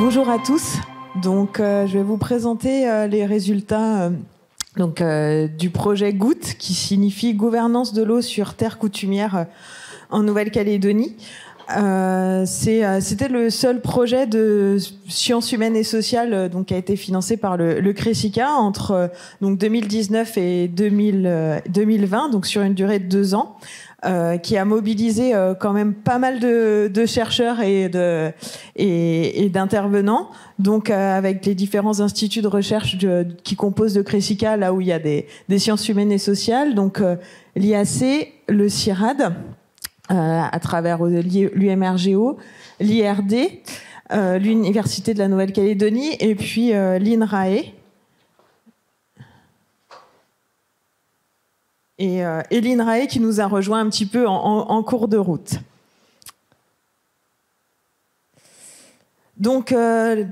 Bonjour à tous. Donc, je vais vous présenter les résultats du projet GOOT, qui signifie Gouvernance de l'eau sur terre coutumière en Nouvelle-Calédonie. C'était le seul projet de sciences humaines et sociales qui a été financé par le CRESICA entre 2019 et 2020, donc sur une durée de 2 ans. Qui a mobilisé quand même pas mal de chercheurs et d'intervenants, donc avec les différents instituts de recherche qui composent le CRESICA, là où il y a des sciences humaines et sociales, donc l'IAC, le CIRAD, à travers l'UMRGO, l'IRD, l'Université de la Nouvelle-Calédonie, et puis l'INRAE. Et l'INRAE qui nous a rejoint un petit peu en cours de route. Donc,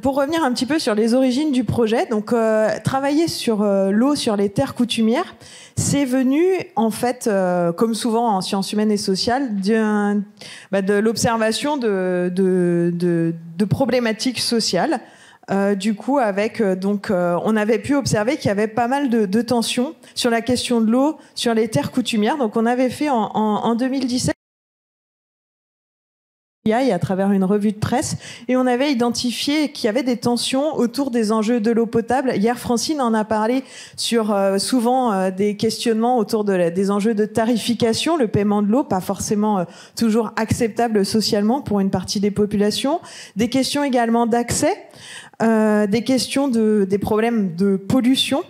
pour revenir un petit peu sur les origines du projet, donc travailler sur l'eau sur les terres coutumières, c'est venu en fait, comme souvent en sciences humaines et sociales, de l'observation de problématiques sociales. Du coup, on avait pu observer qu'il y avait pas mal de tensions sur la question de l'eau sur les terres coutumières. Donc, on avait fait en 2017 à travers une revue de presse, et on avait identifié qu'il y avait des tensions autour des enjeux de l'eau potable. Hier, Francine en a parlé sur souvent des questionnements autour des enjeux de tarification, le paiement de l'eau, pas forcément toujours acceptable socialement pour une partie des populations, des questions également d'accès, des questions des problèmes de pollution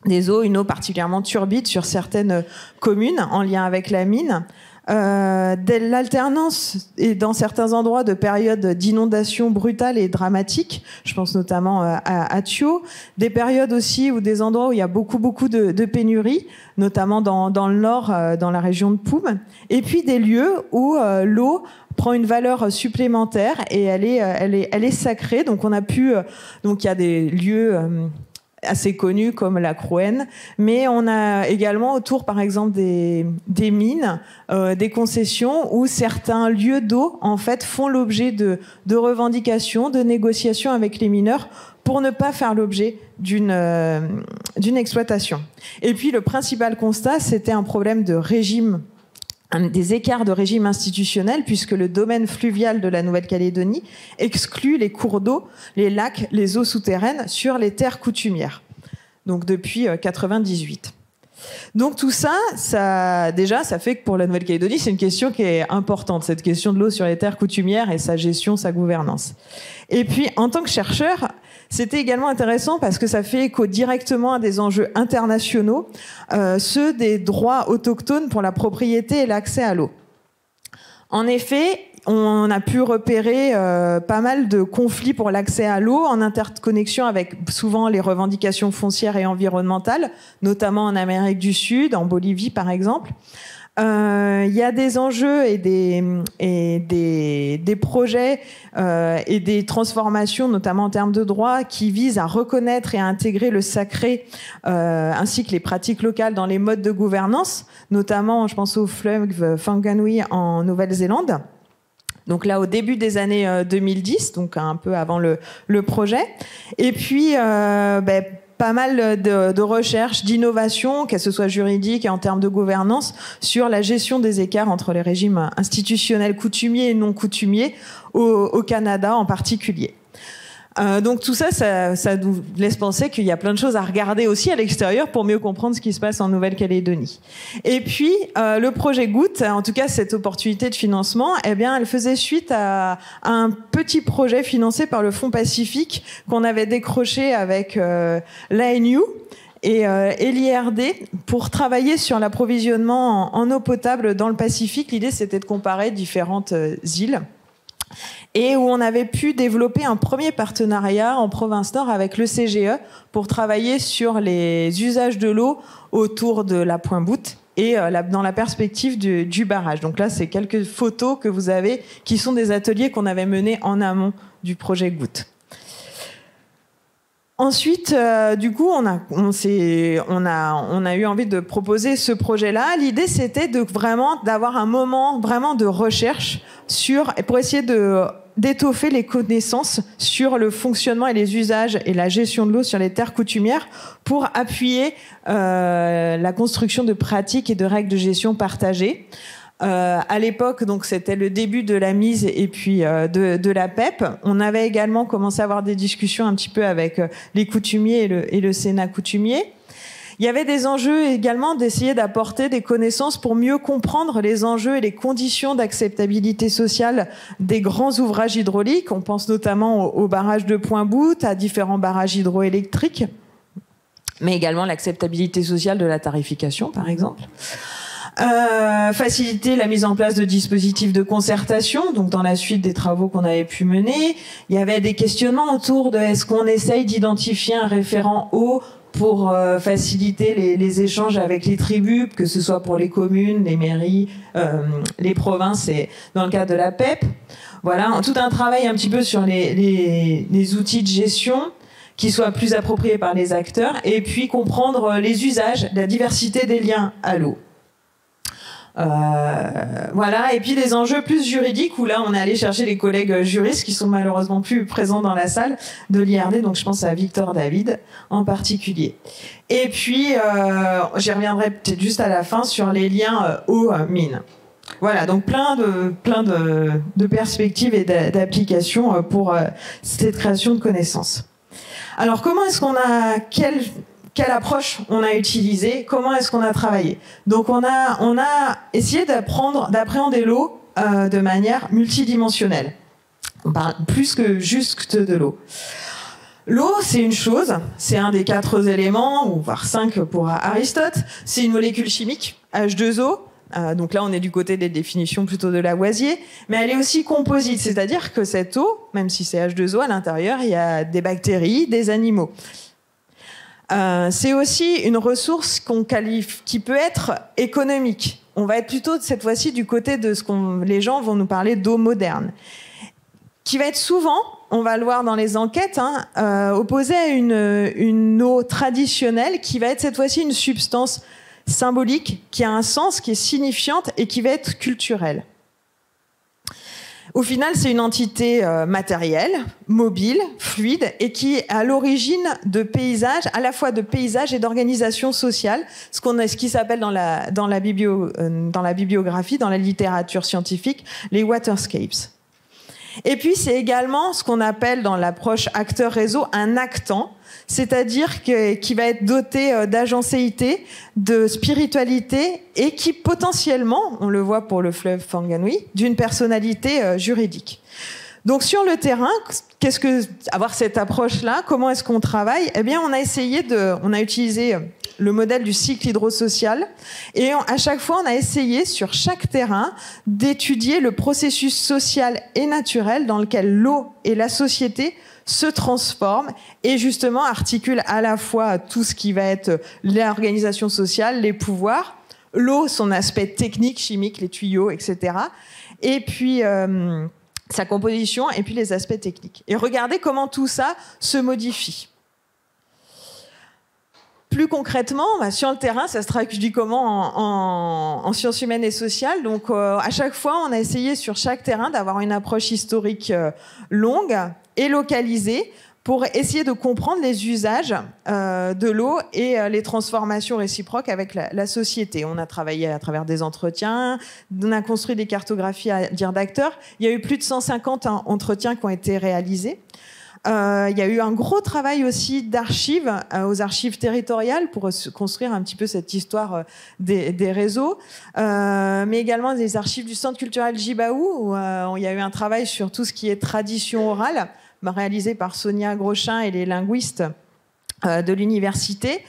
des eaux, une eau particulièrement turbide sur certaines communes en lien avec la mine, de l'alternance et dans certains endroits de périodes d'inondations brutales et dramatiques, je pense notamment à Thio, des périodes aussi où des endroits où il y a beaucoup de pénuries, notamment dans le nord, dans la région de Poum, et puis des lieux où l'eau prend une valeur supplémentaire et elle est sacrée. Donc on a pu, donc il y a des lieux assez connus comme la Crouenne, mais on a également autour, par exemple, des mines, des concessions où certains lieux d'eau, en fait, font l'objet de revendications, de négociations avec les mineurs pour ne pas faire l'objet d'une exploitation. Et puis, le principal constat, c'était un problème de régime, des écarts de régime institutionnel, puisque le domaine fluvial de la Nouvelle-Calédonie exclut les cours d'eau, les lacs, les eaux souterraines sur les terres coutumières. Donc depuis 1998. Donc tout ça fait que pour la Nouvelle-Calédonie, c'est une question qui est importante, cette question de l'eau sur les terres coutumières et sa gestion, sa gouvernance. Et puis, en tant que chercheur, c'était également intéressant parce que ça fait écho directement à des enjeux internationaux, ceux des droits autochtones pour la propriété et l'accès à l'eau. En effet, on a pu repérer pas mal de conflits pour l'accès à l'eau en interconnexion avec souvent les revendications foncières et environnementales, notamment en Amérique du Sud, en Bolivie par exemple. Il y a des enjeux et des projets et des transformations, notamment en termes de droit, qui visent à reconnaître et à intégrer le sacré ainsi que les pratiques locales dans les modes de gouvernance, notamment, je pense au fleuve Whanganui en Nouvelle-Zélande. Donc là, au début des années 2010, donc un peu avant le projet. Et puis, pas mal de recherches, d'innovation, qu'elle ce soit juridique et en termes de gouvernance, sur la gestion des écarts entre les régimes institutionnels coutumiers et non coutumiers au Canada en particulier. Donc tout ça nous laisse penser qu'il y a plein de choses à regarder aussi à l'extérieur pour mieux comprendre ce qui se passe en Nouvelle-Calédonie. Et puis le projet GOOT, en tout cas cette opportunité de financement, elle faisait suite à un petit projet financé par le Fonds Pacifique qu'on avait décroché avec l'ANU et l'IRD pour travailler sur l'approvisionnement en eau potable dans le Pacifique. L'idée, c'était de comparer différentes îles. Et où on avait pu développer un premier partenariat en province Nord avec le CGE pour travailler sur les usages de l'eau autour de la Point Bout et dans la perspective du barrage. Donc là, c'est quelques photos que vous avez qui sont des ateliers qu'on avait menés en amont du projet GOOT. Ensuite, du coup, on a eu envie de proposer ce projet-là. L'idée, c'était d'avoir un moment vraiment de recherche pour essayer d'étoffer les connaissances sur le fonctionnement et les usages et la gestion de l'eau sur les terres coutumières pour appuyer la construction de pratiques et de règles de gestion partagées. À l'époque, donc c'était le début de la mise et puis de la PEP. On avait également commencé à avoir des discussions un petit peu avec les coutumiers et le Sénat coutumier. Il y avait des enjeux également d'essayer d'apporter des connaissances pour mieux comprendre les enjeux et les conditions d'acceptabilité sociale des grands ouvrages hydrauliques. On pense notamment au barrage de Point-Bout, à différents barrages hydroélectriques, mais également l'acceptabilité sociale de la tarification, par exemple. Faciliter la mise en place de dispositifs de concertation, donc dans la suite des travaux qu'on avait pu mener. Il y avait des questionnements autour de est-ce qu'on essaye d'identifier un référent eau pour faciliter les échanges avec les tribus, que ce soit pour les communes, les mairies, les provinces et dans le cadre de la PEP. Voilà, tout un travail un petit peu sur les outils de gestion qui soient plus appropriés par les acteurs et puis comprendre les usages, la diversité des liens à l'eau. Voilà, et puis des enjeux plus juridiques où là on est allé chercher les collègues juristes qui sont malheureusement plus présents dans la salle de l'IRD, donc je pense à Victor David en particulier. Et puis j'y reviendrai peut-être juste à la fin sur les liens eau-mine. Voilà, donc plein de perspectives et d'applications pour cette création de connaissances. Alors comment est-ce qu'on a quelle approche on a utilisée, comment est-ce qu'on a travaillé. Donc on a essayé d'appréhender l'eau de manière multidimensionnelle. On parle plus que juste de l'eau. L'eau, c'est une chose, c'est un des 4 éléments, ou voire 5 pour Aristote. C'est une molécule chimique, H2O. Donc là, on est du côté des définitions plutôt de Lavoisier. Mais elle est aussi composite, c'est-à-dire que cette eau, même si c'est H2O, à l'intérieur, il y a des bactéries, des animaux. C'est aussi une ressource qui peut être économique. On va être plutôt cette fois-ci du côté de les gens vont nous parler d'eau moderne, qui va être souvent, on va le voir dans les enquêtes, opposée à une eau traditionnelle qui va être cette fois-ci une substance symbolique qui a un sens, qui est signifiante et qui va être culturelle. Au final, c'est une entité matérielle, mobile, fluide, et qui est à l'origine de paysages, à la fois de paysages et d'organisation sociale, ce qui s'appelle dans la bibliographie, dans la littérature scientifique, les waterscapes. Et puis, c'est également ce qu'on appelle dans l'approche acteur-réseau un actant, c'est-à-dire qui va être doté d'agencéité, de spiritualité et qui potentiellement, on le voit pour le fleuve Whanganui, d'une personnalité juridique. Donc sur le terrain, avoir cette approche-là, comment est-ce qu'on travaille? Eh bien, on a utilisé le modèle du cycle hydrosocial et à chaque fois, on a essayé sur chaque terrain d'étudier le processus social et naturel dans lequel l'eau et la société se transforment et justement articulent à la fois tout ce qui va être l'organisation sociale, les pouvoirs, l'eau, son aspect technique, chimique, les tuyaux, etc. Et puis sa composition et puis les aspects techniques. Et regardez comment tout ça se modifie. Plus concrètement, sur le terrain, ça se traduit comment en sciences humaines et sociales. Donc, à chaque fois, on a essayé sur chaque terrain d'avoir une approche historique longue et localisée pour essayer de comprendre les usages de l'eau et les transformations réciproques avec la société. On a travaillé à travers des entretiens, on a construit des cartographies à dire d'acteurs. Il y a eu plus de 150 entretiens qui ont été réalisés. Il y a eu un gros travail aussi d'archives, aux archives territoriales pour construire un petit peu cette histoire des réseaux, mais également des archives du Centre culturel Jibaou, où il y a eu un travail sur tout ce qui est tradition orale, réalisé par Sonia Grochin et les linguistes de l'université.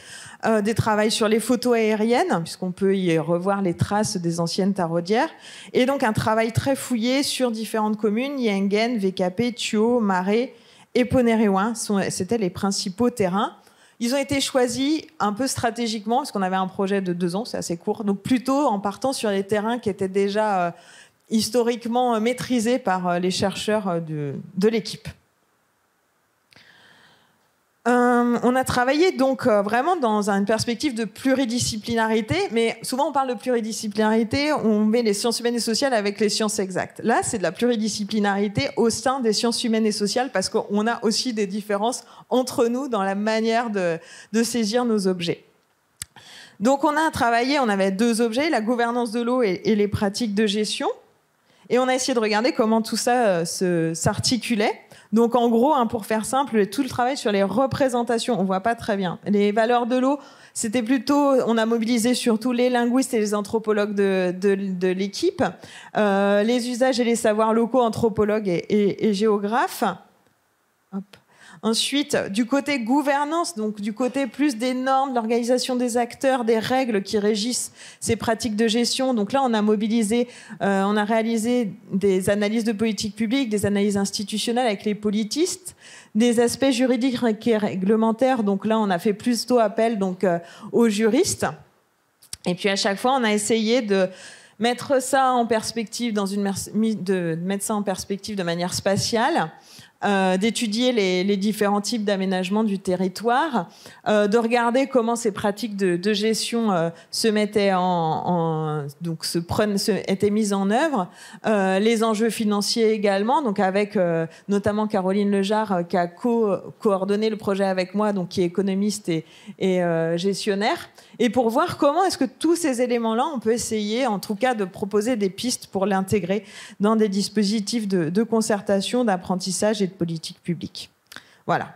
Des travaux sur les photos aériennes, puisqu'on peut y revoir les traces des anciennes taraudières, et donc un travail très fouillé sur différentes communes, Yengen, VKP, Thio, Marais et Ponéréouin, c'était les principaux terrains. Ils ont été choisis un peu stratégiquement, parce qu'on avait un projet de 2 ans, c'est assez court, donc plutôt en partant sur les terrains qui étaient déjà historiquement maîtrisés par les chercheurs de l'équipe. On a travaillé donc vraiment dans une perspective de pluridisciplinarité, mais souvent on parle de pluridisciplinarité, on met les sciences humaines et sociales avec les sciences exactes. Là, c'est de la pluridisciplinarité au sein des sciences humaines et sociales parce qu'on a aussi des différences entre nous dans la manière de saisir nos objets. Donc on a travaillé, on avait 2 objets, la gouvernance de l'eau et les pratiques de gestion. Et on a essayé de regarder comment tout ça s'articulait. Donc en gros, pour faire simple, tout le travail sur les représentations, on voit pas très bien. Les valeurs de l'eau, c'était plutôt, on a mobilisé surtout les linguistes et les anthropologues de l'équipe, les usages et les savoirs locaux, anthropologues et géographes. Hop. Ensuite, du côté gouvernance, donc du côté plus des normes, de l'organisation des acteurs, des règles qui régissent ces pratiques de gestion. Donc là, on a mobilisé, on a réalisé des analyses de politique publique, des analyses institutionnelles avec les politistes, des aspects juridiques et réglementaires. Donc là, on a fait plutôt appel donc aux juristes. Et puis à chaque fois, on a essayé de mettre ça en perspective mettre ça en perspective de manière spatiale. D'étudier les différents types d'aménagement du territoire, de regarder comment ces pratiques de gestion se mettaient étaient mises en œuvre, les enjeux financiers également, donc avec notamment Caroline Lejar qui a coordonné le projet avec moi, donc qui est économiste et gestionnaire, et pour voir comment est-ce que tous ces éléments-là, on peut essayer, en tout cas, de proposer des pistes pour l'intégrer dans des dispositifs de concertation, d'apprentissage et de politique publique. Voilà.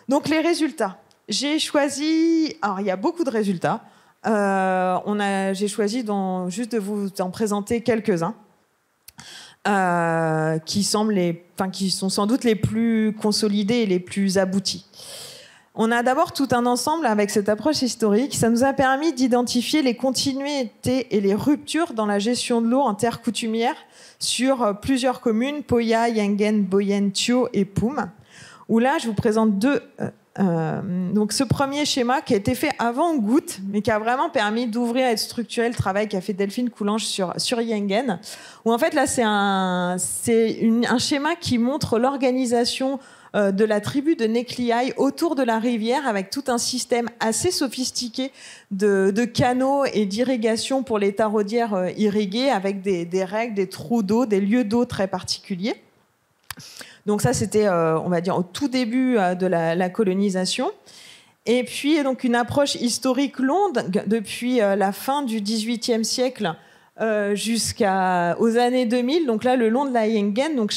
Donc les résultats. J'ai choisi... Alors, il y a beaucoup de résultats. J'ai choisi juste de vous en présenter quelques-uns qui sont sans doute les plus consolidés et les plus aboutis. On a d'abord tout un ensemble avec cette approche historique. Ça nous a permis d'identifier les continuités et les ruptures dans la gestion de l'eau en terre coutumière sur plusieurs communes, Poya, Yengen, Boyen, Thio et Poum. Où là, je vous présente donc ce premier schéma qui a été fait avant Goutte, mais qui a vraiment permis d'ouvrir et de structurer le travail qu'a fait Delphine Coulange sur Yengen. Où en fait, là, c'est un schéma qui montre l'organisation de la tribu de Nekliaï autour de la rivière avec tout un système assez sophistiqué de canaux et d'irrigation pour les taraudières irriguées avec des règles, des trous d'eau, des lieux d'eau très particuliers. Donc ça, c'était, on va dire, au tout début de la colonisation. Et puis, donc, une approche historique longue depuis la fin du XVIIIe siècle jusqu'aux années 2000, donc là le long de la Yengen, donc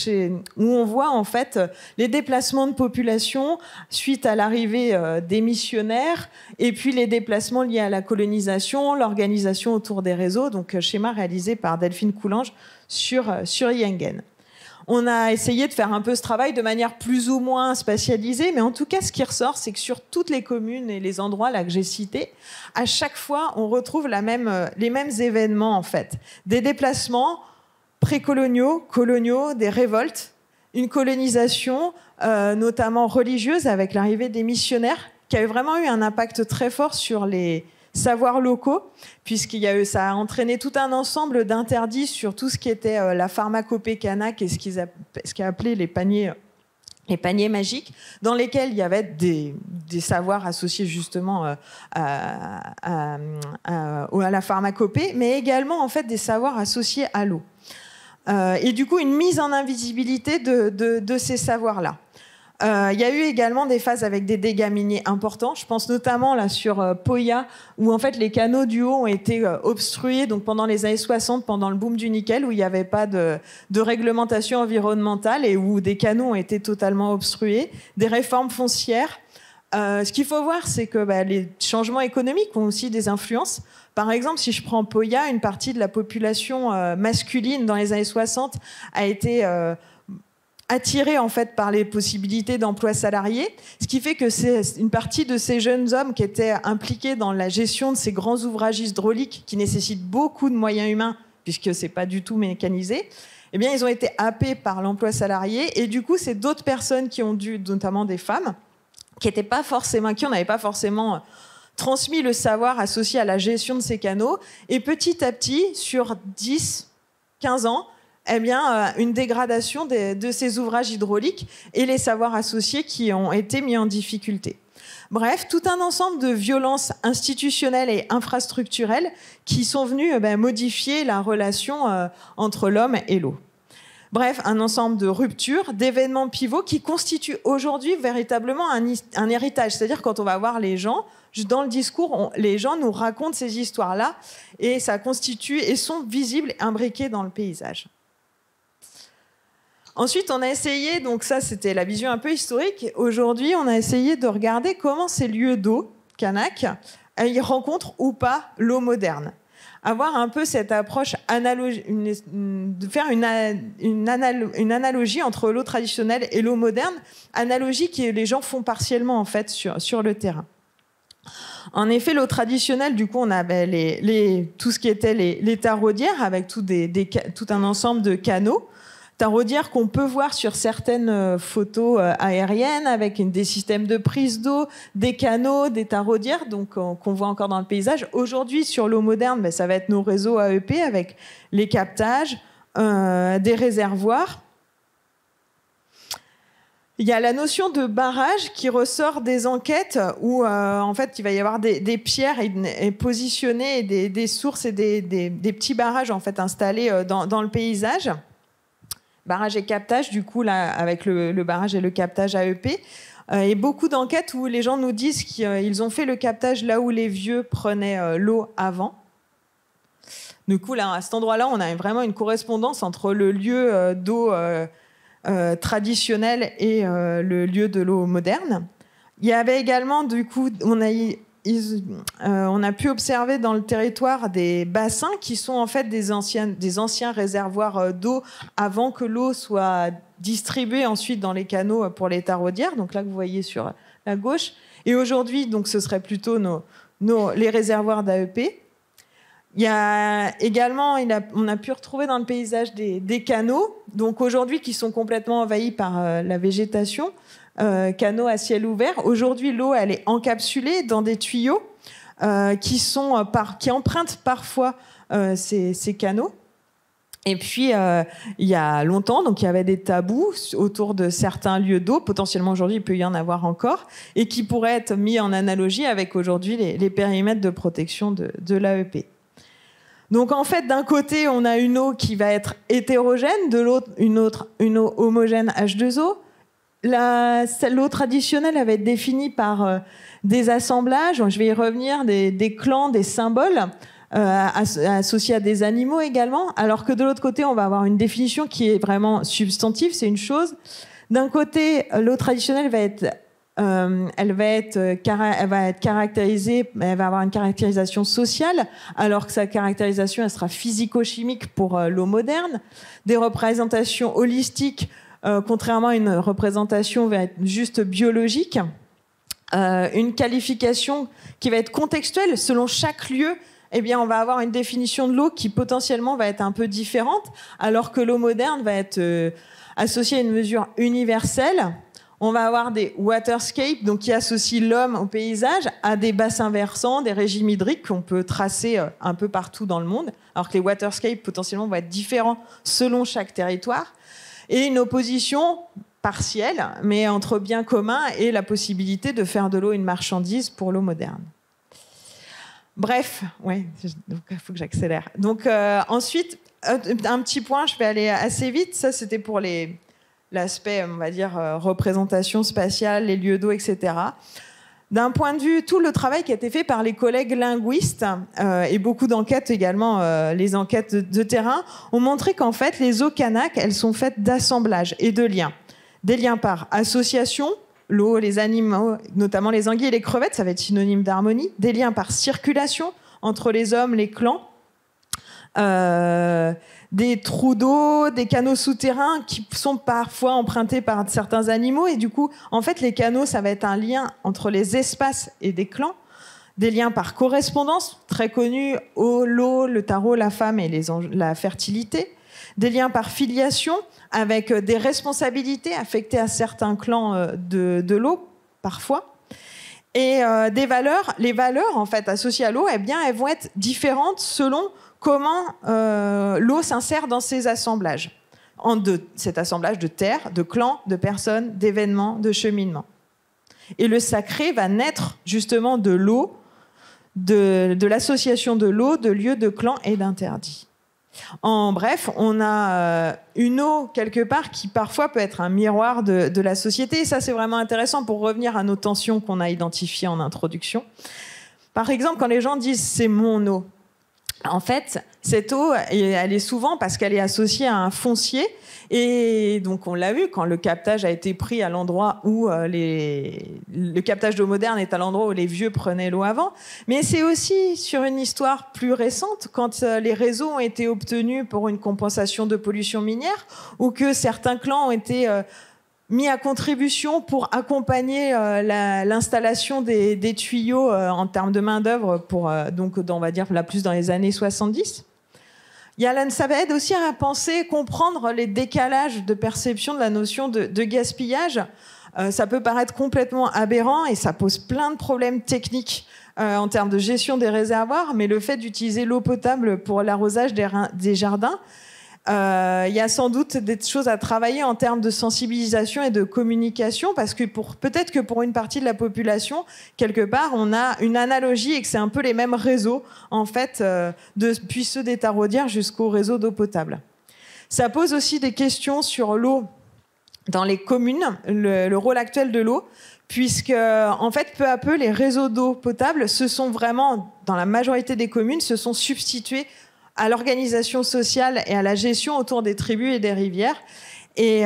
où on voit en fait les déplacements de population suite à l'arrivée des missionnaires et puis les déplacements liés à la colonisation, l'organisation autour des réseaux, donc schéma réalisé par Delphine Coulange sur Yengen. On a essayé de faire un peu ce travail de manière plus ou moins spatialisée, mais en tout cas, ce qui ressort, c'est que sur toutes les communes et les endroits là que j'ai cités, à chaque fois, on retrouve les mêmes événements, en fait. Des déplacements précoloniaux, coloniaux, des révoltes, une colonisation, notamment religieuse, avec l'arrivée des missionnaires, qui a vraiment eu un impact très fort sur les savoirs locaux, ça a entraîné tout un ensemble d'interdits sur tout ce qui était la pharmacopée kanak et ce qu'ils appelaient les paniers magiques, dans lesquels il y avait des savoirs associés justement à la pharmacopée, mais également en fait des savoirs associés à l'eau. Et du coup, une mise en invisibilité de ces savoirs-là. Il y a eu également des phases avec des dégâts miniers importants. Je pense notamment là sur Poya, où en fait les canaux du haut ont été obstrués. Donc pendant les années 60, pendant le boom du nickel, où il n'y avait pas de réglementation environnementale et où des canaux ont été totalement obstrués. Des réformes foncières. Ce qu'il faut voir, c'est que les changements économiques ont aussi des influences. Par exemple, si je prends Poya, une partie de la population masculine dans les années 60 a été attirés en fait par les possibilités d'emploi salarié, ce qui fait que c'est une partie de ces jeunes hommes qui étaient impliqués dans la gestion de ces grands ouvrages hydrauliques qui nécessitent beaucoup de moyens humains puisque c'est pas du tout mécanisé. Eh bien, ils ont été happés par l'emploi salarié et du coup, c'est d'autres personnes qui ont dû, notamment des femmes, qui n'avaient pas forcément transmis le savoir associé à la gestion de ces canaux. Et petit à petit, sur 10, 15 ans, eh bien, une dégradation de ces ouvrages hydrauliques et les savoirs associés qui ont été mis en difficulté. Bref, tout un ensemble de violences institutionnelles et infrastructurelles qui sont venues modifier la relation entre l'homme et l'eau. Bref, un ensemble de ruptures, d'événements pivots qui constituent aujourd'hui véritablement un héritage. C'est-à-dire quand on va voir les gens, dans le discours, les gens nous racontent ces histoires-là et ça constitue et sont visibles, imbriqués dans le paysage. Ensuite, on a essayé, donc ça c'était la vision un peu historique, aujourd'hui on a essayé de regarder comment ces lieux d'eau, Kanak, ils rencontrent ou pas l'eau moderne. Avoir un peu cette approche de faire une analogie entre l'eau traditionnelle et l'eau moderne, analogie que les gens font partiellement en fait sur le terrain. En effet, l'eau traditionnelle, du coup, on avait tout ce qui était les taraudières avec tout un ensemble de canaux. Taraudières qu'on peut voir sur certaines photos aériennes avec des systèmes de prise d'eau, des canaux, des taraudières, donc qu'on voit encore dans le paysage. Aujourd'hui, sur l'eau moderne, ça va être nos réseaux AEP avec les captages, des réservoirs. Il y a la notion de barrage qui ressort des enquêtes où en fait il va y avoir des pierres et positionnées, des sources et des petits barrages en fait installés dans le paysage. Barrage et captage, du coup, là, avec le barrage et le captage AEP. Et beaucoup d'enquêtes où les gens nous disent qu'ils ont fait le captage là où les vieux prenaient l'eau avant. Du coup, là, à cet endroit-là, on a vraiment une correspondance entre le lieu d'eau traditionnel et le lieu de l'eau moderne. Il y avait également, du coup, on a pu observer dans le territoire des bassins qui sont en fait des anciens réservoirs d'eau avant que l'eau soit distribuée ensuite dans les canaux pour les taraudières. Donc là, que vous voyez sur la gauche. Et aujourd'hui, donc, ce serait plutôt les réservoirs d'AEP. Il y a également, on a pu retrouver dans le paysage des canaux, donc aujourd'hui qui sont complètement envahis par la végétation. Canaux à ciel ouvert. Aujourd'hui, l'eau, elle est encapsulée dans des tuyaux qui empruntent parfois ces canaux. Et puis, il y a longtemps, donc il y avait des tabous autour de certains lieux d'eau. Potentiellement, aujourd'hui, il peut y en avoir encore, et qui pourraient être mis en analogie avec aujourd'hui les périmètres de protection de l'AEP. Donc, en fait, d'un côté, on a une eau qui va être hétérogène, de l'autre, une eau homogène H2O. L'eau traditionnelle elle va être définie par des assemblages, je vais y revenir, des clans, des symboles associés à des animaux également, alors que de l'autre côté, on va avoir une définition qui est vraiment substantive, c'est une chose. D'un côté, l'eau traditionnelle elle va être caractérisée, elle va avoir une caractérisation sociale, alors que sa caractérisation elle sera physico-chimique pour l'eau moderne. Des représentations holistiques, contrairement à une représentation va être juste biologique, une qualification qui va être contextuelle selon chaque lieu. Eh bien, on va avoir une définition de l'eau qui potentiellement va être un peu différente, alors que l'eau moderne va être associée à une mesure universelle. On va avoir des waterscapes, donc qui associent l'homme au paysage, à des bassins versants, des régimes hydriques qu'on peut tracer un peu partout dans le monde, alors que les waterscapes potentiellement vont être différents selon chaque territoire. Et une opposition partielle, mais entre bien commun et la possibilité de faire de l'eau une marchandise pour l'eau moderne. Bref, il faut que j'accélère. Donc ensuite, un petit point, je vais aller assez vite. Ça, c'était pour l'aspect, on va dire, représentation spatiale, les lieux d'eau, etc. D'un point de vue, tout le travail qui a été fait par les collègues linguistes et beaucoup d'enquêtes également, les enquêtes de terrain, ont montré qu'en fait, les eaux Kanak, elles sont faites d'assemblages et de liens. Des liens par association, l'eau, les animaux, notamment les anguilles et les crevettes, ça va être synonyme d'harmonie. Des liens par circulation entre les hommes, les clans. Des trous d'eau, des canaux souterrains qui sont parfois empruntés par certains animaux. Et du coup, en fait, les canaux, ça va être un lien entre les espaces et des clans. Des liens par correspondance, très connus, l'eau, le tarot, la femme et la fertilité. Des liens par filiation, avec des responsabilités affectées à certains clans de l'eau, parfois. Et des valeurs, les valeurs en fait associées à l'eau, eh bien, elles vont être différentes selon comment l'eau s'insère dans ces assemblages. Cet assemblage de terre, de clans, de personnes, d'événements, de cheminements. Et le sacré va naître justement de l'eau, de l'association de l'eau, de lieux, de clans et d'interdits. En bref, on a une eau quelque part qui parfois peut être un miroir de la société. Et ça, c'est vraiment intéressant pour revenir à nos tensions qu'on a identifiées en introduction. Par exemple, quand les gens disent « c'est mon eau », en fait, cette eau, elle est souvent parce qu'elle est associée à un foncier. Et donc, on l'a vu, quand le captage a été pris à l'endroit où le captage d'eau moderne est à l'endroit où les vieux prenaient l'eau avant. Mais c'est aussi sur une histoire plus récente, quand les réseaux ont été obtenus pour une compensation de pollution minière, ou que certains clans ont été mis à contribution pour accompagner l'installation des tuyaux en termes de main-d'œuvre, on va dire, la plus dans les années 70. Ça va aider aussi à penser, comprendre les décalages de perception de la notion de gaspillage. Ça peut paraître complètement aberrant et ça pose plein de problèmes techniques en termes de gestion des réservoirs, mais le fait d'utiliser l'eau potable pour l'arrosage des jardins, il y a sans doute des choses à travailler en termes de sensibilisation et de communication, parce que peut-être que pour une partie de la population, quelque part, on a une analogie et que c'est un peu les mêmes réseaux, en fait, depuis ceux des taraudières jusqu'au réseau d'eau potable. Ça pose aussi des questions sur l'eau dans les communes, le rôle actuel de l'eau, puisque, en fait, peu à peu, les réseaux d'eau potable dans la majorité des communes, se sont substitués à l'organisation sociale et à la gestion autour des tribus et des rivières. Et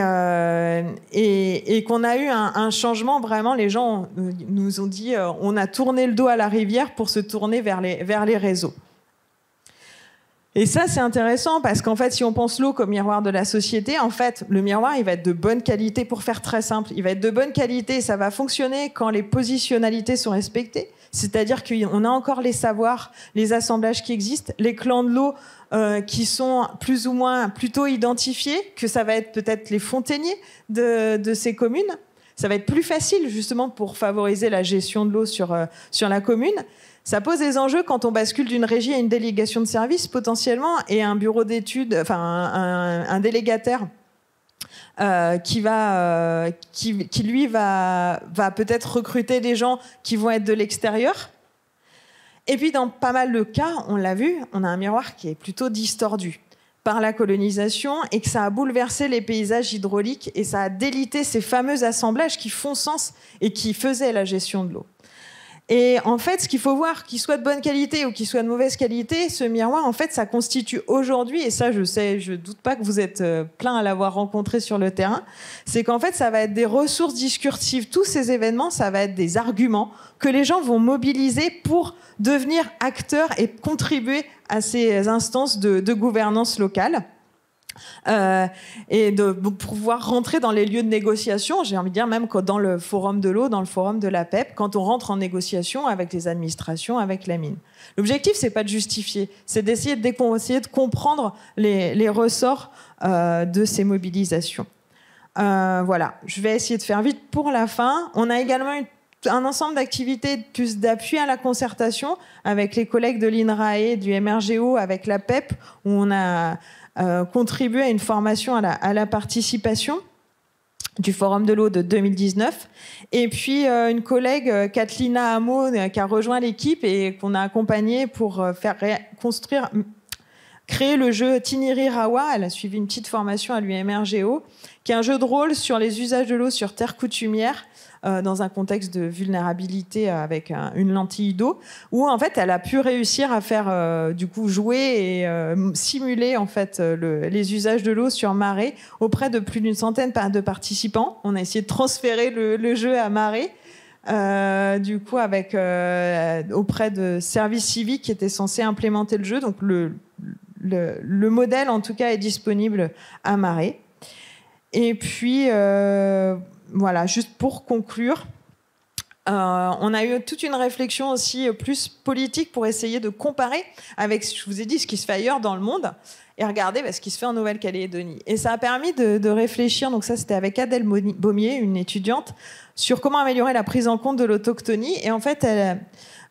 qu'on a eu un changement, vraiment, les gens nous ont dit on a tourné le dos à la rivière pour se tourner vers les réseaux. Et ça, c'est intéressant parce qu'en fait, si on pense l'eau comme miroir de la société, en fait, le miroir, il va être de bonne qualité, pour faire très simple. Il va être de bonne qualité et ça va fonctionner quand les positionnalités sont respectées. C'est-à-dire qu'on a encore les savoirs, les assemblages qui existent, les clans de l'eau qui sont plus ou moins plutôt identifiés, que ça va être peut-être les fontainiers de ces communes. Ça va être plus facile, justement, pour favoriser la gestion de l'eau sur la commune. Ça pose des enjeux quand on bascule d'une régie à une délégation de service, potentiellement, et un bureau d'études, enfin un délégataire qui lui va peut-être recruter des gens qui vont être de l'extérieur. Et puis dans pas mal de cas, on l'a vu, on a un miroir qui est plutôt distordu par la colonisation et que ça a bouleversé les paysages hydrauliques et ça a délité ces fameux assemblages qui font sens et qui faisaient la gestion de l'eau. Et en fait, ce qu'il faut voir, qu'il soit de bonne qualité ou qu'il soit de mauvaise qualité, ce miroir, en fait, ça constitue aujourd'hui, et ça, je doute pas que vous êtes plein à l'avoir rencontré sur le terrain, c'est qu'en fait, ça va être des ressources discursives. Tous ces événements, ça va être des arguments que les gens vont mobiliser pour devenir acteurs et contribuer à ces instances de gouvernance locale. Et de pouvoir rentrer dans les lieux de négociation, j'ai envie de dire même que dans le forum de l'eau, dans le forum de la PEP, quand on rentre en négociation avec les administrations, avec la mine. L'objectif, c'est pas de justifier, c'est d'essayer de comprendre les ressorts de ces mobilisations. Voilà, je vais essayer de faire vite pour la fin. On a également un ensemble d'activités plus d'appui à la concertation avec les collègues de l'INRAE, du MRGO, avec la PEP, où on a contribué à une formation à la participation du Forum de l'eau de 2019. Et puis une collègue, Kathlina Hameau, qui a rejoint l'équipe et qu'on a accompagnée pour créer le jeu Tiniri Rawa. Elle a suivi une petite formation à l'UMRGO, qui est un jeu de rôle sur les usages de l'eau sur terre coutumière, dans un contexte de vulnérabilité avec une lentille d'eau, où en fait elle a pu réussir à faire du coup jouer et simuler en fait les usages de l'eau sur marée auprès de plus d'une centaine de participants. On a essayé de transférer le jeu à marée. Du coup, auprès de services civiques qui étaient censés implémenter le jeu. Donc le modèle, en tout cas, est disponible à Marais. Et puis, voilà, juste pour conclure, on a eu toute une réflexion aussi plus politique pour essayer de comparer avec, je vous ai dit, ce qui se fait ailleurs dans le monde et regarder ce qui se fait en Nouvelle-Calédonie. Et ça a permis de réfléchir, donc ça c'était avec Adèle Baumier, une étudiante, sur comment améliorer la prise en compte de l'autochtonie. Et en fait,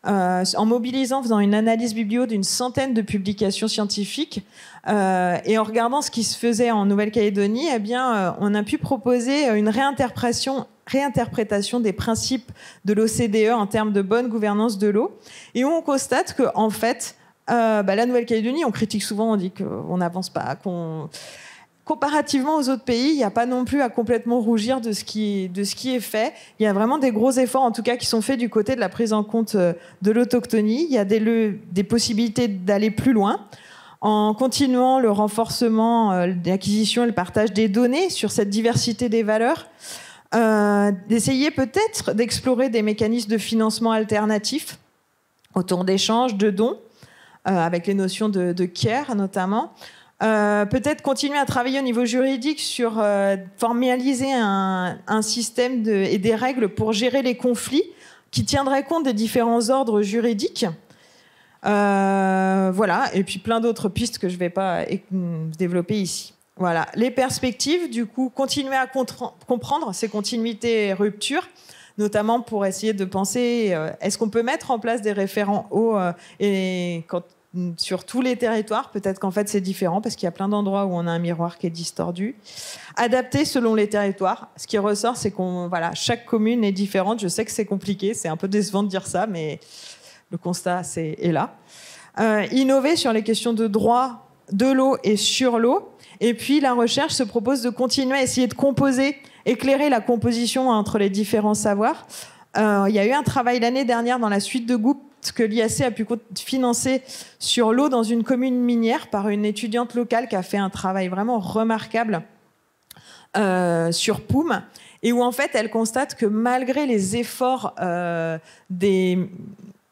en mobilisant, faisant une analyse biblio d'une centaine de publications scientifiques et en regardant ce qui se faisait en Nouvelle-Calédonie, eh bien, on a pu proposer une réinterprétation réinterprétation des principes de l'OCDE en termes de bonne gouvernance de l'eau. Et on constate qu'en fait, la Nouvelle-Calédonie, on critique souvent, on dit qu'on n'avance pas, comparativement aux autres pays, il n'y a pas non plus à complètement rougir de ce qui est fait. Il y a vraiment des gros efforts, en tout cas, qui sont faits du côté de la prise en compte de l'autochtonie. Il y a des possibilités d'aller plus loin en continuant le renforcement de l'acquisition et le partage des données sur cette diversité des valeurs, d'essayer peut-être d'explorer des mécanismes de financement alternatifs autour d'échanges, de dons, avec les notions de care notamment. Peut-être continuer à travailler au niveau juridique sur formaliser un système et des règles pour gérer les conflits qui tiendraient compte des différents ordres juridiques. Voilà, et puis plein d'autres pistes que je ne vais pas développer ici. Voilà, les perspectives, du coup, continuer à comprendre ces continuités et ruptures, notamment pour essayer de penser, est-ce qu'on peut mettre en place des référents eau sur tous les territoires, peut-être qu'en fait c'est différent parce qu'il y a plein d'endroits où on a un miroir qui est distordu. Adapter selon les territoires. Ce qui ressort, c'est chaque commune est différente. Je sais que c'est compliqué, c'est un peu décevant de dire ça, mais le constat est là. Innover sur les questions de droit de l'eau et sur l'eau. Et puis la recherche se propose de continuer à essayer de éclairer la composition entre les différents savoirs. Il y a eu un travail l'année dernière dans la suite de Goutte que l'IAC a pu financer sur l'eau dans une commune minière par une étudiante locale qui a fait un travail vraiment remarquable sur Poum, et où en fait elle constate que malgré les efforts des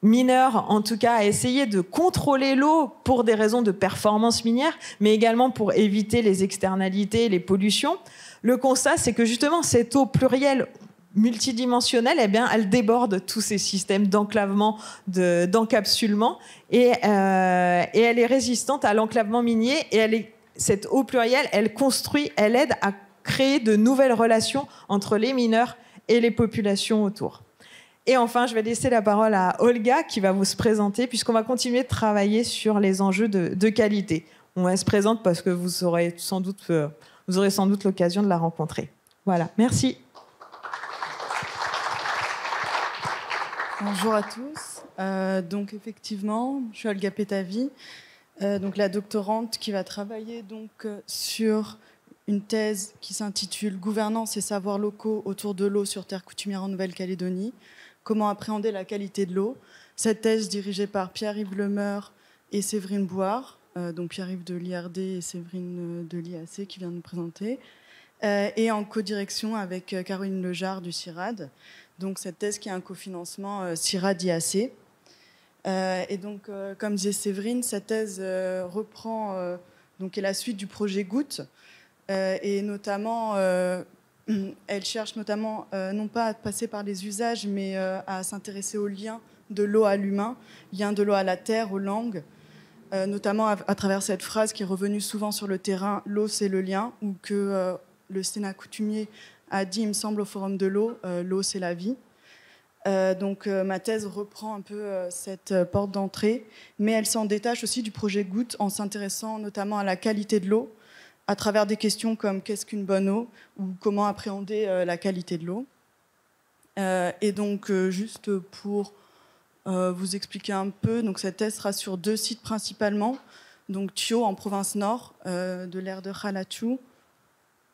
mineurs, en tout cas, à essayer de contrôler l'eau pour des raisons de performance minière, mais également pour éviter les externalités, les pollutions, le constat c'est que justement cette eau plurielle multidimensionnelle, elle déborde tous ces systèmes d'enclavement, d'encapsulement, et elle est résistante à l'enclavement minier, et cette eau plurielle, elle aide à créer de nouvelles relations entre les mineurs et les populations autour. Et enfin, je vais laisser la parole à Olga qui va vous se présenter, puisqu'on va continuer de travailler sur les enjeux de qualité. Elle se présente parce que vous aurez sans doute l'occasion de la rencontrer. Voilà, merci. Bonjour à tous. Donc effectivement, je suis Olga Petavi, donc la doctorante qui va travailler sur une thèse qui s'intitule Gouvernance et savoirs locaux autour de l'eau sur terre coutumière en Nouvelle-Calédonie. Comment appréhender la qualité de l'eau. Cette thèse dirigée par Pierre-Yves Lemeur et Séverine Bouard, donc Pierre-Yves de l'IRD et Séverine de l'IAC qui vient de nous présenter, et en codirection avec Caroline Lejarre du CIRAD. Donc cette thèse qui a un cofinancement CIRAD-IAC. Et donc, comme disait Séverine, cette thèse reprend est la suite du projet Goutte, et notamment, elle cherche notamment non pas à passer par les usages, mais à s'intéresser au lien de l'eau à l'humain, lien de l'eau à la terre, aux langues, notamment à travers cette phrase qui est revenue souvent sur le terrain, l'eau c'est le lien, ou que le Sénat coutumier a dit, il me semble, au Forum de l'eau, l'eau c'est la vie. Ma thèse reprend un peu cette porte d'entrée, mais elle s'en détache aussi du projet Goutte en s'intéressant notamment à la qualité de l'eau, à travers des questions comme qu'est-ce qu'une bonne eau ou comment appréhender la qualité de l'eau. Et donc, juste pour vous expliquer un peu, donc cette thèse sera sur 2 sites principalement, donc Thio en province nord de l'aire de Khalachu,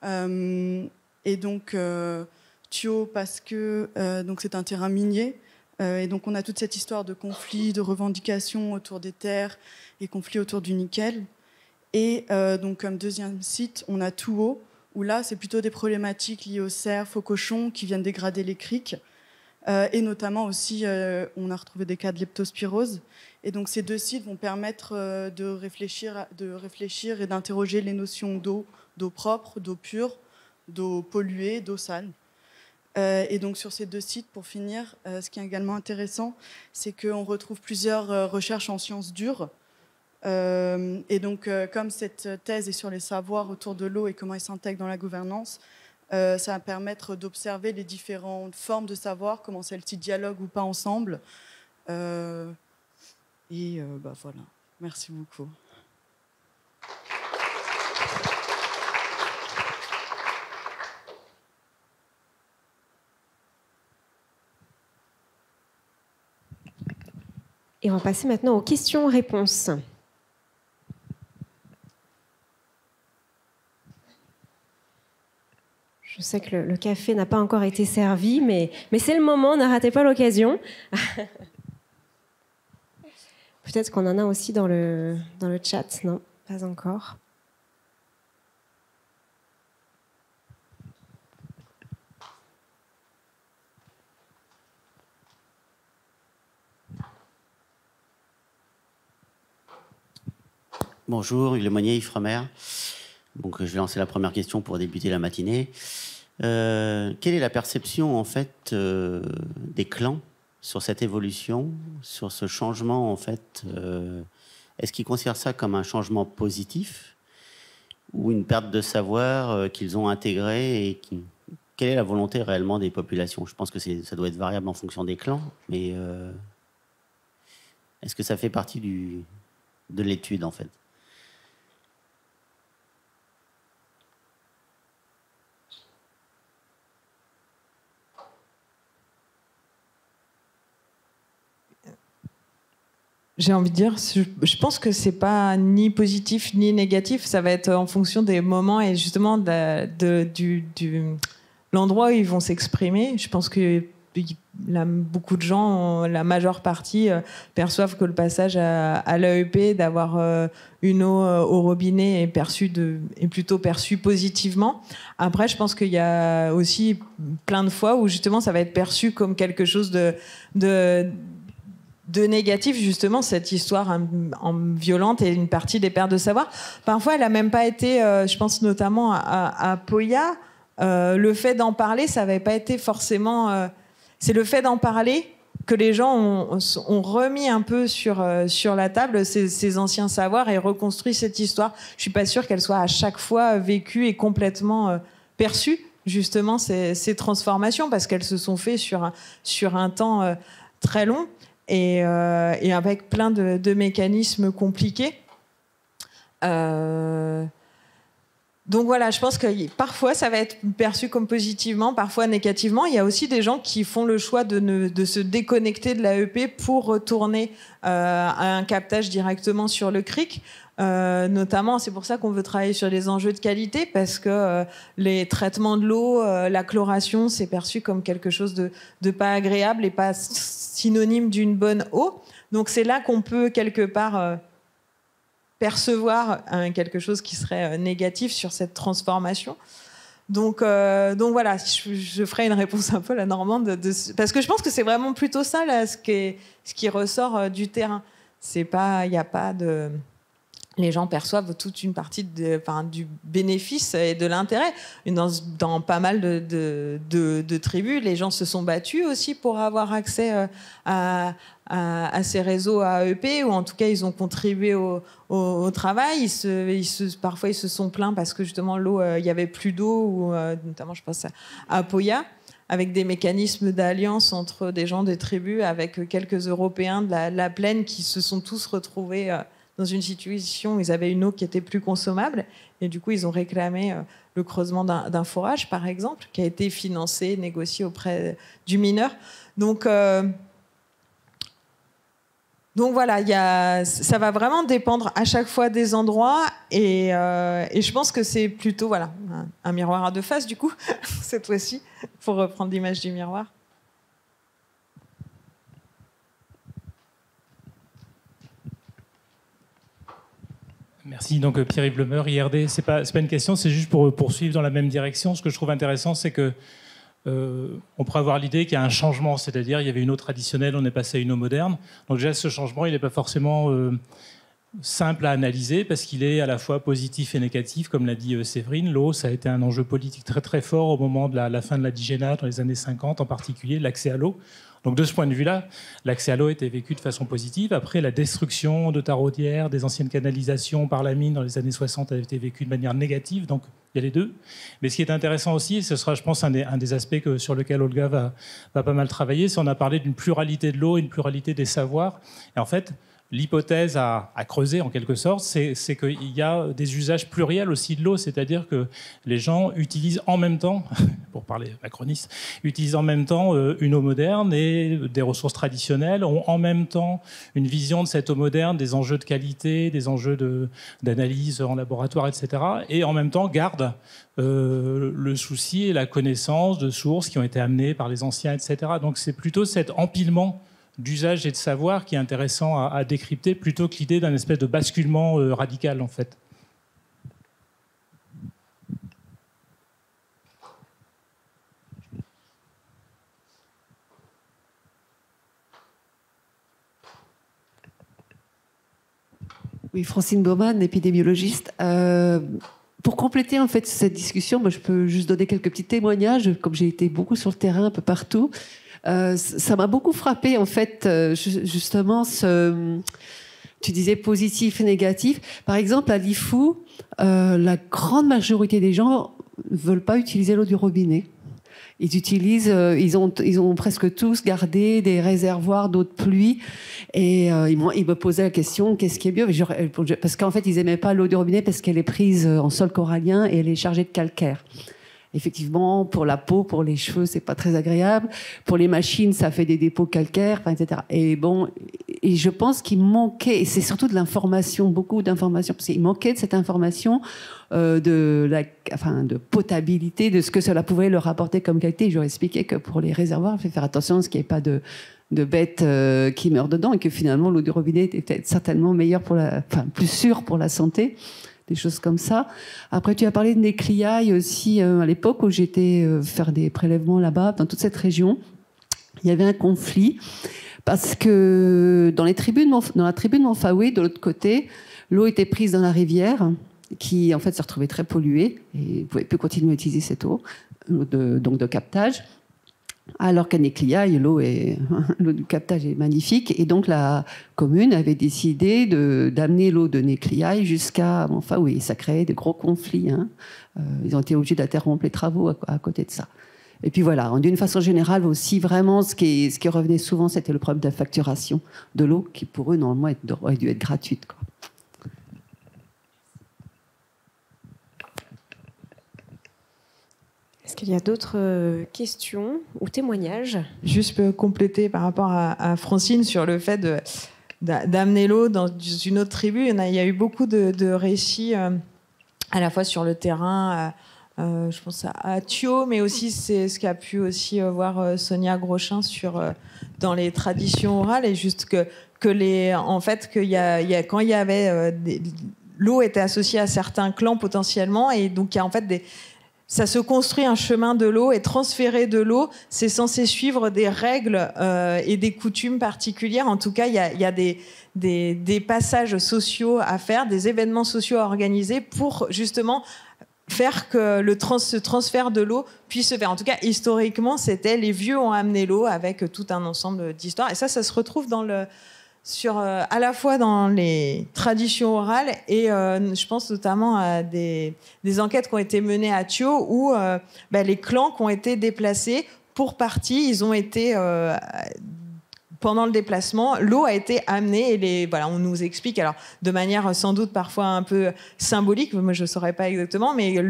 et donc Thio parce que c'est un terrain minier, et donc on a toute cette histoire de conflits, de revendications autour des terres et conflits autour du nickel. Et comme deuxième site, on a Touo, où là, c'est plutôt des problématiques liées aux cerfs, aux cochons qui viennent dégrader les criques. Et notamment aussi, on a retrouvé des cas de leptospirose. Et donc ces 2 sites vont permettre de réfléchir et d'interroger les notions d'eau propre, d'eau pure, d'eau polluée, d'eau sale. Et donc sur ces 2 sites, pour finir, ce qui est également intéressant, c'est qu'on retrouve plusieurs recherches en sciences dures. Et donc, comme cette thèse est sur les savoirs autour de l'eau et comment ils s'intègrent dans la gouvernance, ça va permettre d'observer les différentes formes de savoir, comment celles-ci dialoguent ou pas ensemble. Voilà. Merci beaucoup. Et on va passer maintenant aux questions-réponses. Je sais que le café n'a pas encore été servi, mais c'est le moment, ne ratez pas l'occasion. Peut-être qu'on en a aussi dans le chat. Non, pas encore. Bonjour, Yves Lemonnier, Ifremer. Donc, je vais lancer la première question pour débuter la matinée. Quelle est la perception en fait des clans sur cette évolution, sur ce changement en fait est-ce qu'ils considèrent ça comme un changement positif ou une perte de savoir qu'ils ont intégré et quelle est la volonté réellement des populations? Je pense que ça doit être variable en fonction des clans, mais est-ce que ça fait partie de l'étude en fait? J'ai envie de dire, je pense que c'est pas ni positif ni négatif, ça va être en fonction des moments et justement de l'endroit où ils vont s'exprimer. Je pense que beaucoup de gens, la majeure partie, perçoivent que le passage à l'AEP, d'avoir une eau au robinet est plutôt perçu positivement. Après, je pense qu'il y a aussi plein de fois où justement ça va être perçu comme quelque chose de négatif, justement, cette histoire violente et une partie des pertes de savoir. Parfois, elle n'a même pas été, je pense notamment à Poya, le fait d'en parler, ça n'avait pas été forcément... c'est le fait d'en parler que les gens ont remis un peu sur la table ces anciens savoirs et reconstruit cette histoire. Je ne suis pas sûre qu'elle soit à chaque fois vécue et complètement perçue, justement, ces transformations, parce qu'elles se sont faites sur un temps très long. Et avec plein de mécanismes compliqués. Donc voilà, je pense que parfois ça va être perçu comme positivement, parfois négativement. Il y a aussi des gens qui font le choix de se déconnecter de l'AEP pour retourner à un captage directement sur le cric. Notamment, c'est pour ça qu'on veut travailler sur les enjeux de qualité, parce que les traitements de l'eau, la chloration, c'est perçu comme quelque chose de pas agréable et pas synonyme d'une bonne eau. Donc c'est là qu'on peut quelque part percevoir quelque chose qui serait négatif sur cette transformation. Donc voilà, je ferai une réponse un peu la normande, parce que je pense que c'est vraiment plutôt ça là, ce qui ressort du terrain. Il n'y a pas de... Les gens perçoivent toute une partie du bénéfice et de l'intérêt. Dans pas mal de tribus, les gens se sont battus aussi pour avoir accès à ces réseaux AEP, ou en tout cas, ils ont contribué au travail. Parfois, ils se sont plaints parce que justement, l'eau, il n'y avait plus d'eau, ou notamment, je pense à Poya, avec des mécanismes d'alliance entre des gens des tribus, avec quelques Européens de la plaine qui se sont tous retrouvés... dans une situation où ils avaient une eau qui était plus consommable. Et du coup, ils ont réclamé le creusement d'un forage, par exemple, qui a été financé, négocié auprès du mineur. Donc voilà, ça va vraiment dépendre à chaque fois des endroits. Et je pense que c'est plutôt un miroir à deux faces, du coup, cette fois-ci, pour reprendre l'image du miroir. Merci. Donc Pierre-Yves Lemeur, IRD. C'est pas une question, c'est juste pour poursuivre dans la même direction. Ce que je trouve intéressant, c'est que on pourrait avoir l'idée qu'il y a un changement, c'est-à-dire il y avait une eau traditionnelle, on est passé à une eau moderne. Donc déjà, ce changement, il n'est pas forcément simple à analyser, parce qu'il est à la fois positif et négatif, comme l'a dit Séverine. L'eau, ça a été un enjeu politique très très fort au moment de la fin de l'indigénat, dans les années 50 en particulier, l'accès à l'eau. Donc de ce point de vue-là, l'accès à l'eau était vécu de façon positive. Après, la destruction de taraudières, des anciennes canalisations par la mine dans les années 60 a été vécue de manière négative. Donc il y a les deux. Mais ce qui est intéressant aussi, ce sera, je pense, un des aspects sur lequel Olga va pas mal travailler, c'est qu'on a parlé d'une pluralité de l'eau, une pluralité des savoirs. Et en fait, l'hypothèse à creuser en quelque sorte, c'est qu'il y a des usages pluriels aussi de l'eau, c'est-à-dire que les gens utilisent en même temps, pour parler macroniste, utilisent en même temps une eau moderne et des ressources traditionnelles, ont en même temps une vision de cette eau moderne, des enjeux de qualité, des enjeux d'analyse en laboratoire, etc. Et en même temps gardent le souci et la connaissance de sources qui ont été amenées par les anciens, etc. Donc c'est plutôt cet empilement d'usage et de savoir qui est intéressant à décrypter plutôt que l'idée d'un espèce de basculement radical en fait. Oui, Francine Baumann, épidémiologiste. Pour compléter en fait cette discussion, moi, je peux juste donner quelques petits témoignages, comme j'ai été beaucoup sur le terrain un peu partout. Ça m'a beaucoup frappé en fait, justement, tu disais positif et négatif. Par exemple, à Lifou, la grande majorité des gens ne veulent pas utiliser l'eau du robinet. Ils ont presque tous gardé des réservoirs d'eau de pluie et ils me posaient la question qu'est-ce qui est mieux, parce qu'en fait ils aimaient pas l'eau du robinet parce qu'elle est prise en sol corallien et elle est chargée de calcaire. Effectivement, pour la peau, pour les cheveux, c'est pas très agréable. Pour les machines, ça fait des dépôts calcaires, etc. Et bon, et je pense qu'il manquait, et c'est surtout de l'information, beaucoup d'informations, parce qu'il manquait de cette information de potabilité, de ce que cela pouvait leur apporter comme qualité. Je leur expliquais que pour les réservoirs, il faut faire attention à ce qu'il n'y ait pas de bêtes qui meurent dedans, et que finalement l'eau du robinet était certainement meilleure plus sûre pour la santé. Des choses comme ça. Après, tu as parlé de Nécliaille aussi, à l'époque où j'étais faire des prélèvements là-bas, dans toute cette région. Il y avait un conflit parce que dans la tribu de Montfaoué, de l'autre côté, l'eau était prise dans la rivière qui, en fait, se retrouvait très polluée et vous ne pouvez plus continuer à utiliser cette eau, donc de captage. Alors qu'à Nécliaille, l'eau du captage est magnifique. Et donc, la commune avait décidé d'amener l'eau de Nécliaille jusqu'à Montfaoué. Et ça créait des gros conflits. Hein. Ils ont été obligés d'interrompre les travaux à côté de ça. Et puis voilà, d'une façon générale aussi, vraiment, ce qui revenait souvent, c'était le problème de la facturation de l'eau, qui pour eux, normalement, aurait dû être gratuite, quoi. Est-ce qu'il y a d'autres questions ou témoignages? Juste compléter par rapport à Francine sur le fait d'amener l'eau dans une autre tribu. Il y a eu beaucoup de récits à la fois sur le terrain, je pense à Thio, mais aussi c'est ce qu'a pu aussi voir Sonia Grochin dans les traditions orales, et juste quand il y avait l'eau était associée à certains clans potentiellement, et donc il y a en fait ça se construit un chemin de l'eau, et transférer de l'eau, c'est censé suivre des règles et des coutumes particulières. En tout cas, il y a des passages sociaux à faire, des événements sociaux à organiser pour justement faire que ce transfert de l'eau puisse se faire. En tout cas, historiquement, les vieux ont amené l'eau avec tout un ensemble d'histoires. Et ça se retrouve à la fois dans les traditions orales et je pense notamment à des enquêtes qui ont été menées à Thio où les clans qui ont été déplacés, pour partie, ils ont été pendant le déplacement, l'eau a été amenée et on nous explique, alors de manière sans doute parfois un peu symbolique, moi je ne saurais pas exactement, mais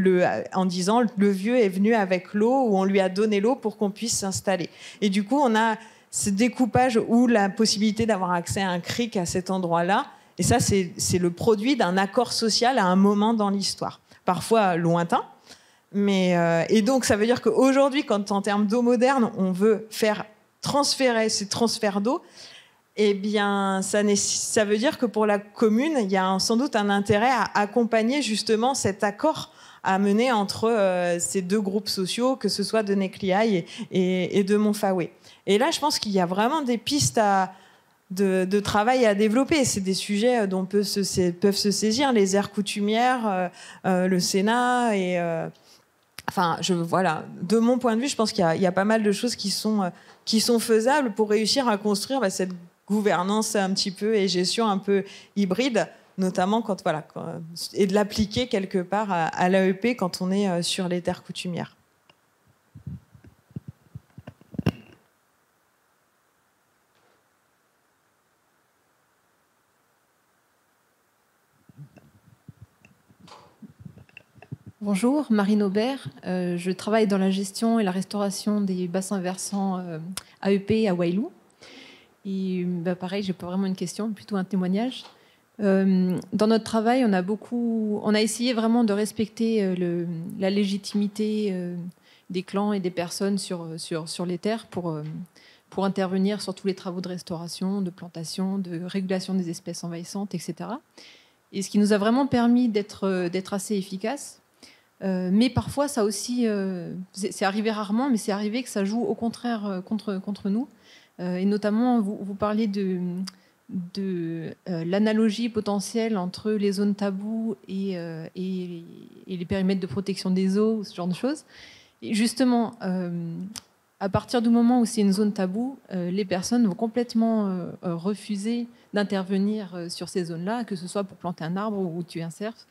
en disant le vieux est venu avec l'eau, ou on lui a donné l'eau pour qu'on puisse s'installer. Et du coup, on a ce découpage ou la possibilité d'avoir accès à un cric à cet endroit-là. Et ça, c'est le produit d'un accord social à un moment dans l'histoire, parfois lointain. Et donc, ça veut dire qu'aujourd'hui, quand en termes d'eau moderne, on veut faire transférer ces transferts d'eau, eh bien, ça veut dire que pour la commune, il y a sans doute un intérêt à accompagner justement cet accord à mener entre ces deux groupes sociaux, que ce soit de Nécliaille et de Montfaoué. Et là, je pense qu'il y a vraiment des pistes de travail à développer. C'est des sujets dont peuvent se saisir les aires coutumières, le Sénat. De mon point de vue, je pense qu'il y a pas mal de choses qui sont faisables pour réussir à construire cette gouvernance un petit peu et gestion un peu hybride, notamment et de l'appliquer quelque part à l'AEP quand on est sur les terres coutumières. Bonjour, Marine Aubert. Je travaille dans la gestion et la restauration des bassins versants AEP à Wailou. Et pareil, j'ai pas vraiment une question, plutôt un témoignage. Dans notre travail, on a essayé vraiment de respecter la légitimité des clans et des personnes sur les terres pour intervenir sur tous les travaux de restauration, de plantation, de régulation des espèces envahissantes, etc. Et ce qui nous a vraiment permis d'être assez efficace. Mais parfois, ça aussi, c'est arrivé rarement, mais c'est arrivé que ça joue au contraire contre nous. Et notamment, vous parliez de l'analogie potentielle entre les zones tabous et les périmètres de protection des eaux, ce genre de choses. Et justement, à partir du moment où c'est une zone taboue, les personnes vont complètement refuser d'intervenir sur ces zones-là, que ce soit pour planter un arbre ou tuer un cerf.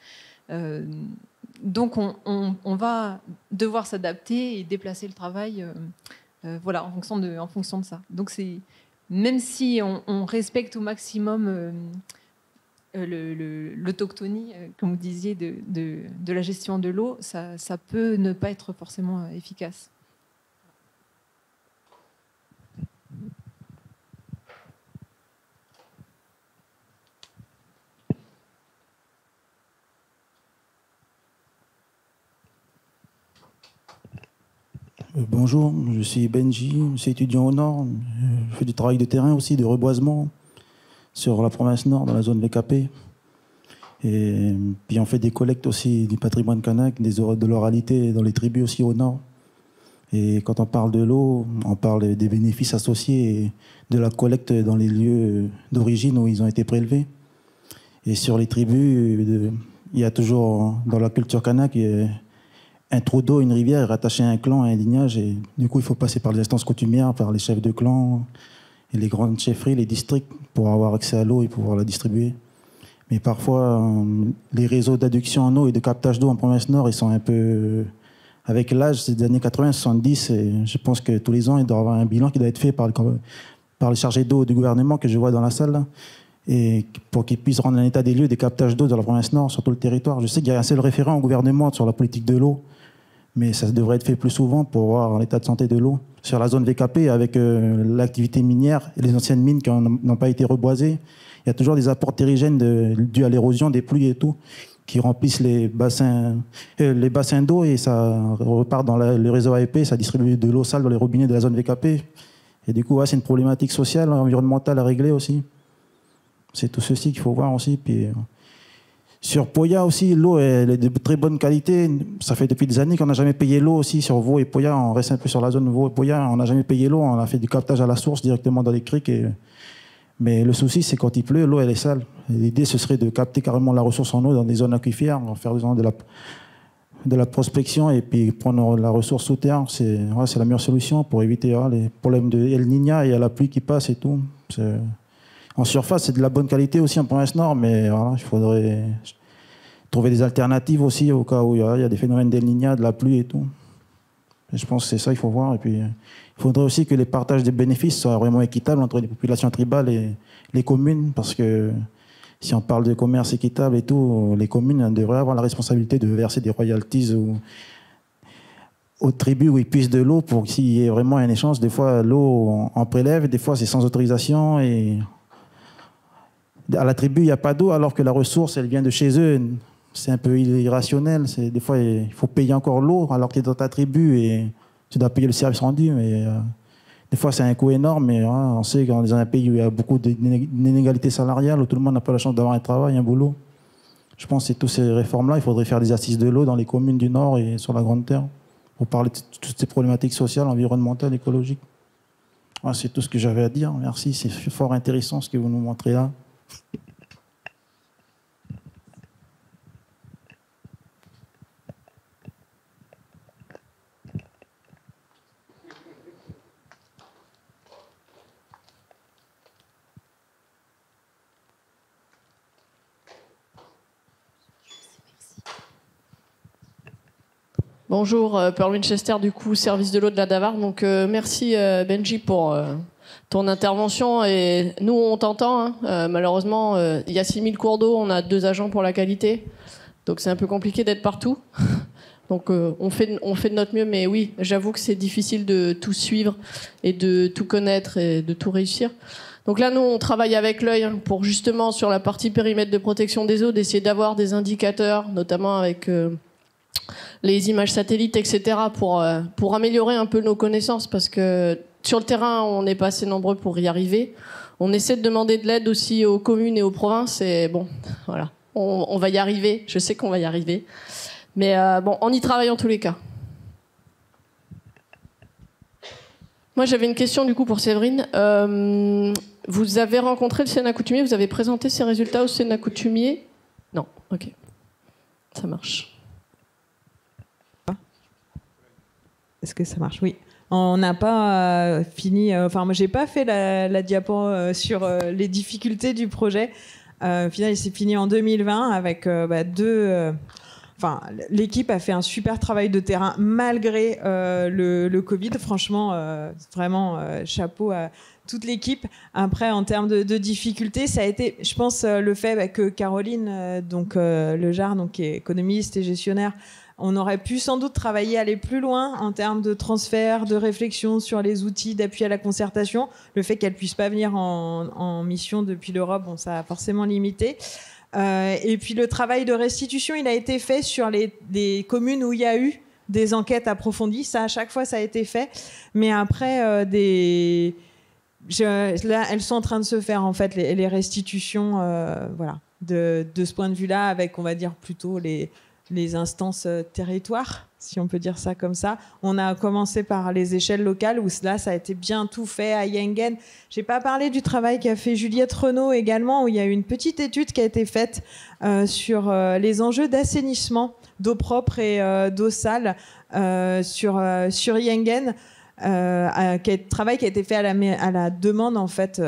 Donc on va devoir s'adapter et déplacer le travail voilà, en fonction de ça. Donc même si on respecte au maximum l'autochtonie, comme vous disiez, de la gestion de l'eau, ça peut ne pas être forcément efficace. Bonjour, je suis Benji, je suis étudiant au Nord. Je fais du travail de terrain aussi, de reboisement sur la province Nord, dans la zone VKP. Et puis on fait des collectes aussi du patrimoine kanak, de l'oralité dans les tribus aussi au Nord. Et quand on parle de l'eau, on parle des bénéfices associés et de la collecte dans les lieux d'origine où ils ont été prélevés. Et sur les tribus, il y a toujours, dans la culture kanak, un trou d'eau, une rivière est rattachée à un clan, à un lignage. Et du coup, il faut passer par les instances coutumières, par les chefs de clan et les grandes chefferies, les districts, pour avoir accès à l'eau et pouvoir la distribuer. Mais parfois, les réseaux d'adduction en eau et de captage d'eau en province Nord, ils sont un peu... Avec l'âge, c'est des années 80-70, et je pense que tous les ans, il doit y avoir un bilan qui doit être fait par les chargés d'eau du gouvernement que je vois dans la salle, là, et pour qu'ils puissent rendre un état des lieux des captages d'eau dans la province Nord, sur tout le territoire. Je sais qu'il y a un seul référent au gouvernement sur la politique de l'eau, mais ça devrait être fait plus souvent pour voir l'état de santé de l'eau. Sur la zone VKP, avec l'activité minière et les anciennes mines qui n'ont pas été reboisées, il y a toujours des apports terrigènes dus à l'érosion des pluies et tout, qui remplissent les bassins d'eau et ça repart dans le réseau AEP, ça distribue de l'eau sale dans les robinets de la zone VKP. Et du coup, c'est une problématique sociale, environnementale à régler aussi. C'est tout ceci qu'il faut voir aussi. Puis, sur Poya aussi, l'eau elle est de très bonne qualité. Ça fait depuis des années qu'on n'a jamais payé l'eau aussi sur Vaud et Poya. On reste un peu sur la zone Vaud et Poya. On n'a jamais payé l'eau. On a fait du captage à la source directement dans les criques. Mais le souci, c'est quand il pleut, l'eau elle est sale. L'idée, ce serait de capter carrément la ressource en eau dans des zones aquifères, faire de la prospection et puis prendre la ressource sous terre. C'est la meilleure solution pour éviter les problèmes de El Niña et à la pluie qui passe et tout. En surface, c'est de la bonne qualité aussi en province Nord, mais voilà, il faudrait trouver des alternatives aussi au cas où il y a des phénomènes d'El Niña, de la pluie et tout. Et je pense que c'est ça qu'il faut voir. Et puis, il faudrait aussi que les partages des bénéfices soient vraiment équitables entre les populations tribales et les communes, parce que si on parle de commerce équitable et tout, les communes devraient avoir la responsabilité de verser des royalties aux tribus où ils puissent de l'eau pour qu'il y ait vraiment un échange. Des fois, l'eau, on prélève, des fois, c'est sans autorisation. Et à la tribu, il n'y a pas d'eau, alors que la ressource, elle vient de chez eux. C'est un peu irrationnel. Des fois, il faut payer encore l'eau, alors que tu es dans ta tribu et tu dois payer le service rendu. Mais des fois, c'est un coût énorme. Mais on sait qu'on est dans un pays où il y a beaucoup d'inégalités salariales, où tout le monde n'a pas la chance d'avoir un travail, un boulot. Je pense que c'est toutes ces réformes-là. Il faudrait faire des assises de l'eau dans les communes du Nord et sur la Grande Terre pour parler de toutes ces problématiques sociales, environnementales, écologiques. C'est tout ce que j'avais à dire. Merci. C'est fort intéressant ce que vous nous montrez là. Bonjour, Pearl Winchester, du coup, service de l'eau de la Davare. Donc, merci Benji pour ton intervention. Et nous, on t'entend. Hein. Malheureusement, il y a 6000 cours d'eau, on a 2 agents pour la qualité. Donc, c'est un peu compliqué d'être partout. Donc on fait de notre mieux, mais oui, j'avoue que c'est difficile de tout suivre et de tout connaître et de tout réussir. Donc là, nous, on travaille avec l'œil pour justement, sur la partie périmètre de protection des eaux, d'essayer d'avoir des indicateurs, notamment avec les images satellites, etc., pour améliorer un peu nos connaissances, parce que sur le terrain, on n'est pas assez nombreux pour y arriver. On essaie de demander de l'aide aussi aux communes et aux provinces, et bon, voilà, on va y arriver, je sais qu'on va y arriver. Mais bon, on y travaille en tous les cas. Moi, j'avais une question du coup pour Séverine. Vous avez rencontré le Sénat coutumier, vous avez présenté ces résultats au Sénat coutumier? Non, ok. Ça marche. Est-ce que ça marche? Oui. On n'a pas fini... Enfin, moi, j'ai pas fait la diapo sur les difficultés du projet. Au final, il s'est fini en 2020 avec deux... Enfin, l'équipe a fait un super travail de terrain malgré le Covid. Franchement, vraiment, chapeau à toute l'équipe. Après, en termes de difficultés, ça a été, je pense, le fait que Caroline, Lejar, donc, qui est économiste et gestionnaire, on aurait pu sans doute travailler, aller plus loin en termes de transfert, de réflexion sur les outils d'appui à la concertation. Le fait qu'elle puisse pas venir en mission depuis l'Europe, bon, ça a forcément limité. Et puis le travail de restitution, il a été fait sur les communes où il y a eu des enquêtes approfondies. Ça, à chaque fois, ça a été fait. Mais après, là, elles sont en train de se faire, en fait, les restitutions, voilà, de ce point de vue-là, avec, on va dire, plutôt les instances territoires, si on peut dire ça comme ça. On a commencé par les échelles locales, où là, ça a été bien tout fait à Yengen. J'ai pas parlé du travail qu'a fait Juliette Renaud également, où il y a eu une petite étude qui a été faite sur les enjeux d'assainissement, d'eau propre et d'eau sale sur Yengen. Travail qui a été fait à la demande, en fait,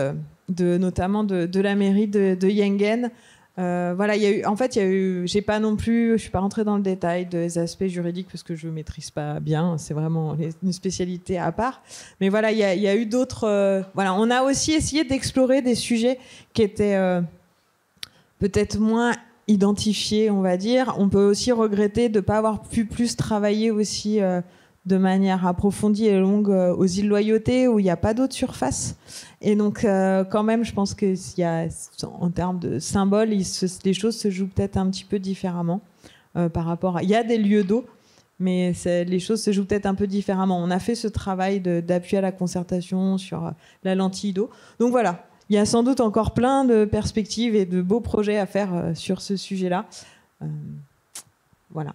notamment de la mairie de Yengen. Voilà, j'ai pas non plus, je suis pas rentrée dans le détail des aspects juridiques parce que je maîtrise pas bien, c'est vraiment une spécialité à part. Mais voilà, il y a eu d'autres. Voilà, on a aussi essayé d'explorer des sujets qui étaient peut-être moins identifiés, on va dire. On peut aussi regretter de pas avoir pu plus travailler aussi de manière approfondie et longue aux îles Loyauté où il n'y a pas d'eau de surface. Et donc, quand même, je pense que en termes de symboles, les choses se jouent peut-être un petit peu différemment par rapport à... Il y a des lieux d'eau, mais les choses se jouent peut-être un peu différemment. On a fait ce travail d'appui à la concertation sur la lentille d'eau. Donc voilà, il y a sans doute encore plein de perspectives et de beaux projets à faire sur ce sujet-là. Voilà.